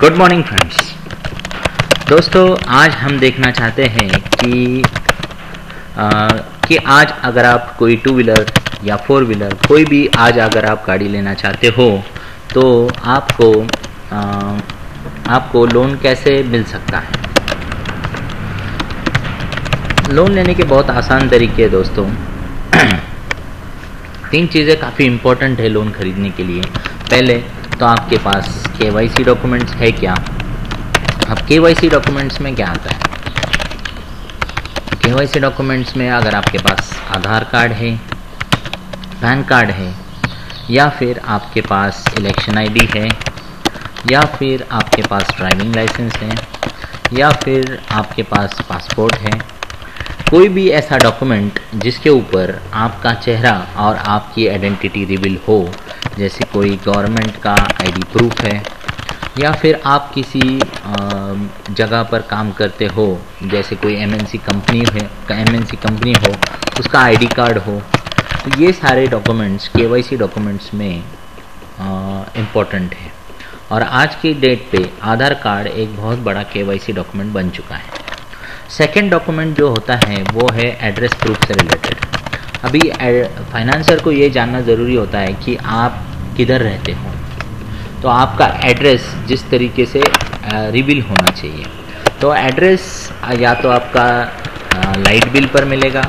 Good morning friends. दोस्तों, आज हम देखना चाहते हैं कि आज अगर आप कोई टू व्हीलर या फोर व्हीलर कोई भी आज अगर आप गाड़ी लेना चाहते हो तो आपको लोन कैसे मिल सकता है। लोन लेने के बहुत आसान तरीके हैं दोस्तों। 3 चीज़ें काफ़ी इम्पोर्टेंट है लोन खरीदने के लिए। पहले तो आपके पास KYC डॉक्यूमेंट्स है क्या। अब KYC डॉक्यूमेंट्स में क्या आता है? KYC डॉक्यूमेंट्स में अगर आपके पास आधार कार्ड है, पैन कार्ड है, या फिर आपके पास इलेक्शन ID है, या फिर आपके पास ड्राइविंग लाइसेंस है, या फिर आपके पास पासपोर्ट है, कोई भी ऐसा डॉक्यूमेंट जिसके ऊपर आपका चेहरा और आपकी आइडेंटिटी रिवील हो, जैसे कोई गवर्नमेंट का ID प्रूफ है, या फिर आप किसी जगह पर काम करते हो, जैसे कोई MNC कंपनी हो, उसका ID कार्ड हो। तो ये सारे डॉक्यूमेंट्स KYC डॉक्यूमेंट्स में इम्पोर्टेंट है। और आज की डेट पे आधार कार्ड एक बहुत बड़ा KYC डॉक्यूमेंट बन चुका है। सेकेंड डॉक्यूमेंट जो होता है वो है एड्रेस प्रूफ से रिलेटेड। अभी फाइनेंसर को ये जानना ज़रूरी होता है कि आप किधर रहते हो, तो आपका एड्रेस जिस तरीके से रिवील होना चाहिए। तो एड्रेस या तो आपका लाइट बिल पर मिलेगा,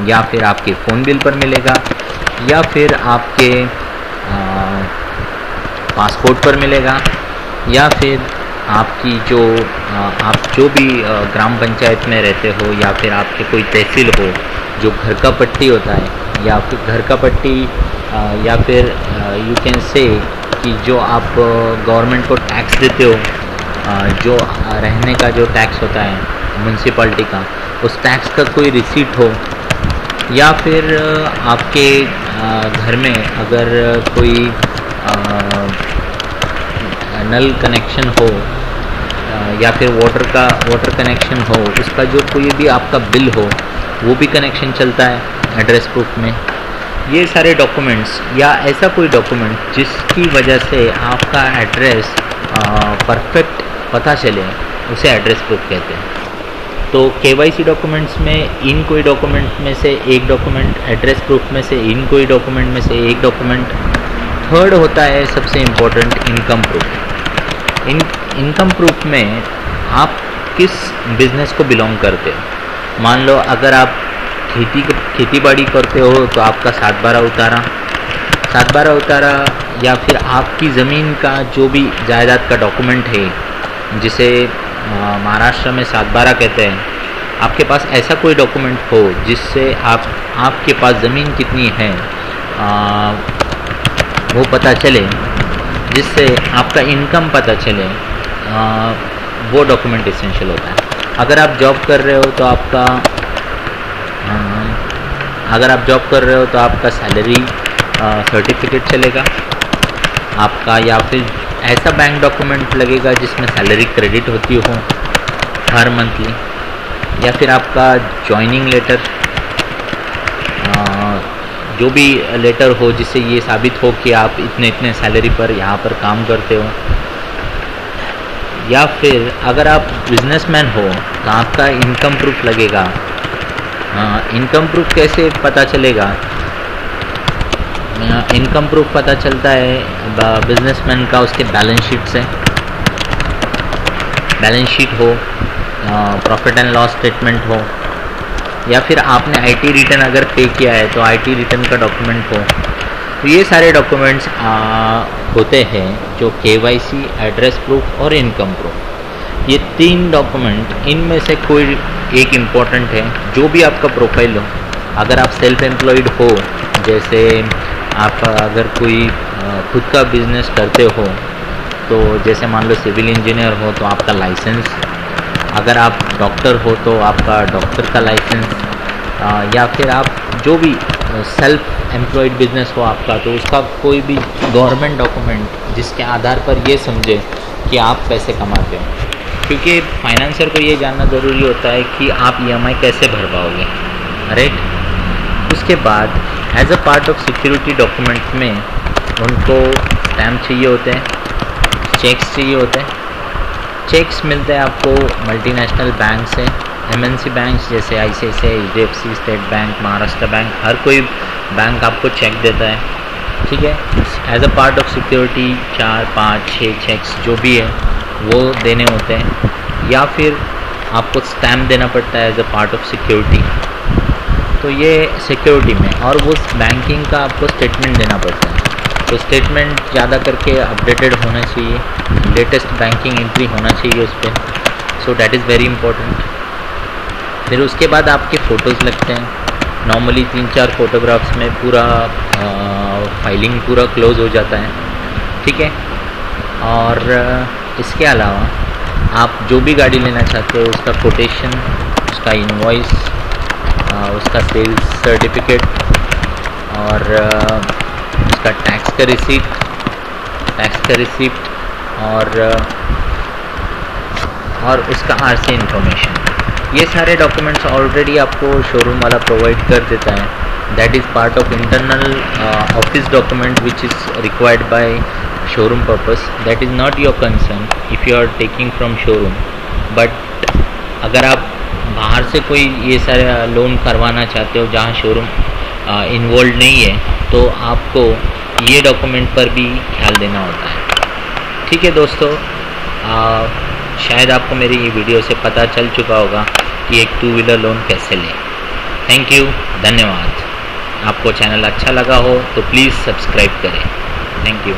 या फिर आपके फ़ोन बिल पर मिलेगा, या फिर आपके पासपोर्ट पर मिलेगा, या फिर आपकी आप जो भी ग्राम पंचायत में रहते हो, या फिर आपके कोई तहसील हो जो घर का पट्टी होता है, या फिर घर का पट्टी, या फिर यू कैन से कि जो आप गवर्नमेंट को टैक्स देते हो, जो रहने का जो टैक्स होता है म्यूनसिपैलिटी का, उस टैक्स का कोई रिसीट हो, या फिर आपके घर में अगर कोई नल कनेक्शन हो, या फिर वाटर कनेक्शन हो, उसका जो कोई भी आपका बिल हो वो भी कनेक्शन चलता है एड्रेस प्रूफ में। ये सारे डॉक्यूमेंट्स या ऐसा कोई डॉक्यूमेंट जिसकी वजह से आपका एड्रेस परफेक्ट पता चले, उसे एड्रेस प्रूफ कहते हैं। तो KYC डॉक्यूमेंट्स में इन कोई डॉक्यूमेंट में से एक डॉक्यूमेंट, एड्रेस प्रूफ में से इन कोई डॉक्यूमेंट में से एक डॉक्यूमेंट। थर्ड होता है सबसे important income proof. Income proof में आप किस बिज़नेस को बिलोंग करते हो। मान लो अगर आप खेती बाड़ी करते हो तो आपका 7/12 उतारा, या फिर आपकी ज़मीन का जो भी जायदाद का डॉक्यूमेंट है, जिसे महाराष्ट्र में 7/12 कहते हैं। आपके पास ऐसा कोई डॉक्यूमेंट हो जिससे आपके पास ज़मीन कितनी है वो पता चले, जिससे आपका इनकम पता चले, वो डॉक्यूमेंट एसेंशियल होता है। अगर आप जॉब कर रहे हो तो आपका सैलरी सर्टिफिकेट चलेगा आपका, या फिर ऐसा बैंक डॉक्यूमेंट लगेगा जिसमें सैलरी क्रेडिट होती हो हर मंथली, या फिर आपका जॉइनिंग लेटर, जो भी लेटर हो जिससे ये साबित हो कि आप इतने सैलरी पर यहाँ पर काम करते हो। या फिर अगर आप बिजनेसमैन हो तो आपका इनकम प्रूफ लगेगा। इनकम प्रूफ कैसे पता चलेगा? इनकम प्रूफ पता चलता है बिजनेसमैन का उसके बैलेंस शीट से। बैलेंस शीट हो, प्रॉफिट एंड लॉस स्टेटमेंट हो, या फिर आपने IT रिटर्न अगर पे किया है तो IT रिटर्न का डॉक्यूमेंट हो। तो ये सारे डॉक्यूमेंट्स होते हैं जो KYC, एड्रेस प्रूफ और इनकम प्रूफ। ये 3 डॉक्यूमेंट, इनमें से कोई एक इम्पॉर्टेंट है। जो भी आपका प्रोफाइल हो, अगर आप सेल्फ एम्प्लॉयड हो, जैसे आप अगर कोई खुद का बिजनेस करते हो, तो जैसे मान लो सिविल इंजीनियर हो तो आपका लाइसेंस, अगर आप डॉक्टर हो तो आपका डॉक्टर का लाइसेंस, या फिर आप जो भी सेल्फ एम्प्लॉयड बिजनेस हो आपका, तो उसका कोई भी गवर्नमेंट डॉक्यूमेंट जिसके आधार पर ये समझे कि आप पैसे कमाते हो। क्योंकि फाइनेंसर को ये जानना ज़रूरी होता है कि आप EMI कैसे भर पाओगे, राइट। उसके बाद as a part of security document में उनको स्टैम्प चाहिए होते हैं, चेक्स चाहिए होते हैं, चेक्स मिलते हैं आपको मल्टीनेशनल बैंक से, एमएनसी बैंक्स जैसे ICICI, HDFC, State Bank, Maharashtra Bank, हर कोई बैंक आपको चेक देता है, ठीक है। As a part of security 4, 5, 6 checks जो भी है वो देने होते हैं, या फिर आपको स्टैम्प देना पड़ता है as a part of security. तो ये सिक्योरिटी में, और वो बैंकिंग का आपको स्टेटमेंट देना पड़ता है। तो स्टेटमेंट ज़्यादा करके अपडेटेड होना चाहिए, लेटेस्ट बैंकिंग एंट्री होना चाहिए उस पर। So that is very important. फिर उसके बाद आपके फ़ोटोज़ लगते हैं। नॉर्मली 3-4 फोटोग्राफ्स में पूरा फाइलिंग पूरा क्लोज हो जाता है, ठीक है। और इसके अलावा आप जो भी गाड़ी लेना चाहते हो उसका कोटेशन, उसका इनवॉइस, उसका सेल्स सर्टिफिकेट, और उसका टैक्स का रिसीप्ट, और उसका आरसी इन्फॉर्मेशन, ये सारे डॉक्यूमेंट्स ऑलरेडी आपको शोरूम वाला प्रोवाइड कर देता है। That is part of internal office document which is required by showroom purpose. That is not your concern if you are taking from showroom. But अगर आप बाहर से कोई ये सारे लोन करवाना चाहते हो जहाँ शोरूम इन्वॉल्व नहीं है, तो आपको ये डॉक्यूमेंट पर भी ख्याल देना होता है, ठीक है दोस्तों। शायद आपको मेरी ये वीडियो से पता चल चुका होगा कि एक 2 व्हीलर लोन कैसे लें। थैंक यू, धन्यवाद। आपको चैनल अच्छा लगा हो तो प्लीज़ सब्सक्राइब करें। Thank you.